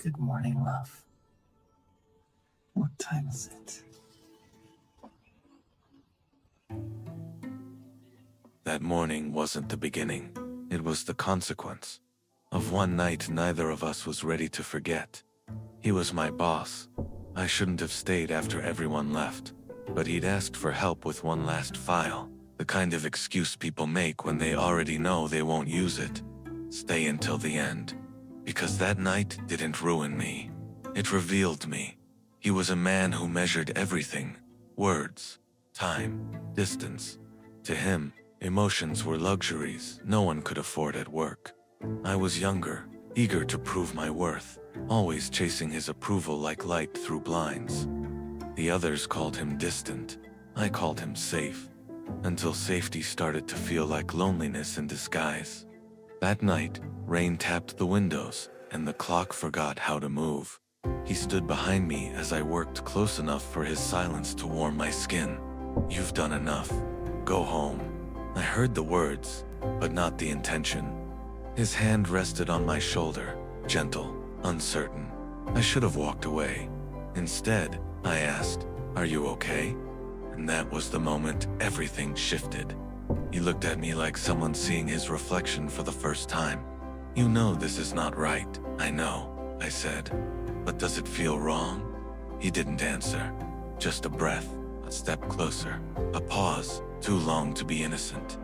Good morning, love. What time is it? That morning wasn't the beginning. It was the consequence of one night neither of us was ready to forget. He was my boss. I shouldn't have stayed after everyone left, but he'd asked for help with one last file, the kind of excuse people make when they already know they won't use it. Stay until the end. Because that night didn't ruin me. It revealed me. He was a man who measured everything: words, time, distance. To him, emotions were luxuries no one could afford at work. I was younger, eager to prove my worth, always chasing his approval like light through blinds. The others called him distant. I called him safe, until safety started to feel like loneliness in disguise. That night, rain tapped the windows, and the clock forgot how to move. He stood behind me as I worked close enough for his silence to warm my skin. "You've done enough. Go home." I heard the words, but not the intention. His hand rested on my shoulder, gentle, uncertain. I should have walked away. Instead, I asked, "Are you okay?" And that was the moment everything shifted. He looked at me like someone seeing his reflection for the first time. "You know this is not right." "I know," I said. "But does it feel wrong?" He didn't answer. Just a breath, a step closer, a pause, too long to be innocent.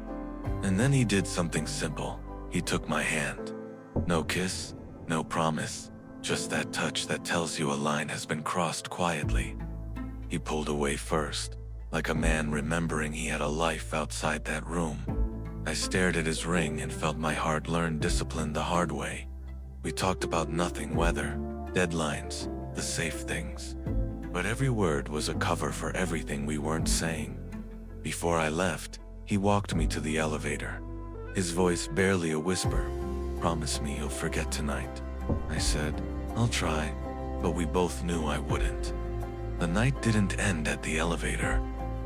And then he did something simple. He took my hand. No kiss, no promise, just that touch that tells you a line has been crossed quietly. He pulled away first, like a man remembering he had a life outside that room. I stared at his ring and felt my heart learn discipline the hard way. We talked about nothing: weather, deadlines, the safe things. But every word was a cover for everything we weren't saying. Before I left, he walked me to the elevator. His voice barely a whisper. "Promise me you'll forget tonight." I said, "I'll try," but we both knew I wouldn't. The night didn't end at the elevator.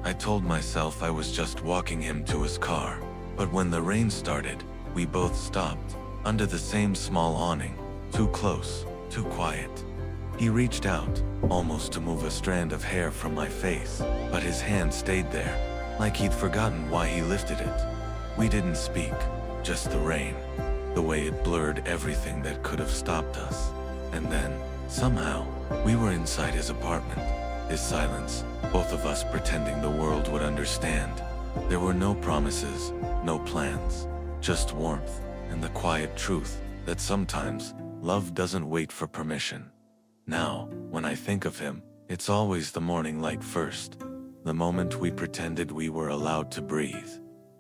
I told myself I was just walking him to his car. But when the rain started, we both stopped, under the same small awning, too close, too quiet. He reached out, almost to move a strand of hair from my face, but his hand stayed there, like he'd forgotten why he lifted it. We didn't speak, just the rain, the way it blurred everything that could have stopped us. And then, somehow, we were inside his apartment. His silence, both of us pretending the world would understand. There were no promises, no plans, just warmth, and the quiet truth that sometimes love doesn't wait for permission. Now, when I think of him, it's always the morning light first, the moment we pretended we were allowed to breathe.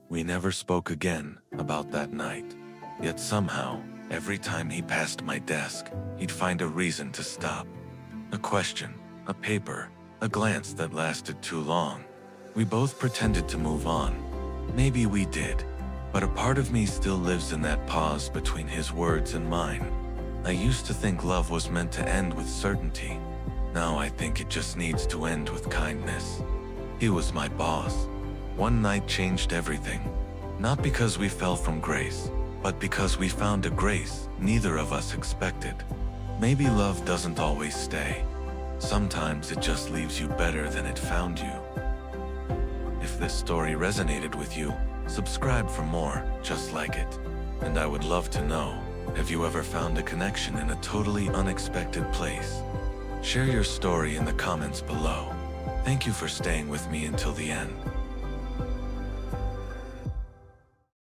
We never spoke again about that night. Yet somehow, every time he passed my desk, he'd find a reason to stop. A question, a paper, a glance that lasted too long. We both pretended to move on. Maybe we did, but a part of me still lives in that pause between his words and mine. I used to think love was meant to end with certainty. Now I think it just needs to end with kindness. He was my boss. One night changed everything. Not because we fell from grace, but because we found a grace neither of us expected. Maybe love doesn't always stay. Sometimes it just leaves you better than it found you. If this story resonated with you, subscribe for more just like it. And I would love to know, have you ever found a connection in a totally unexpected place? Share your story in the comments below. Thank you for staying with me until the end.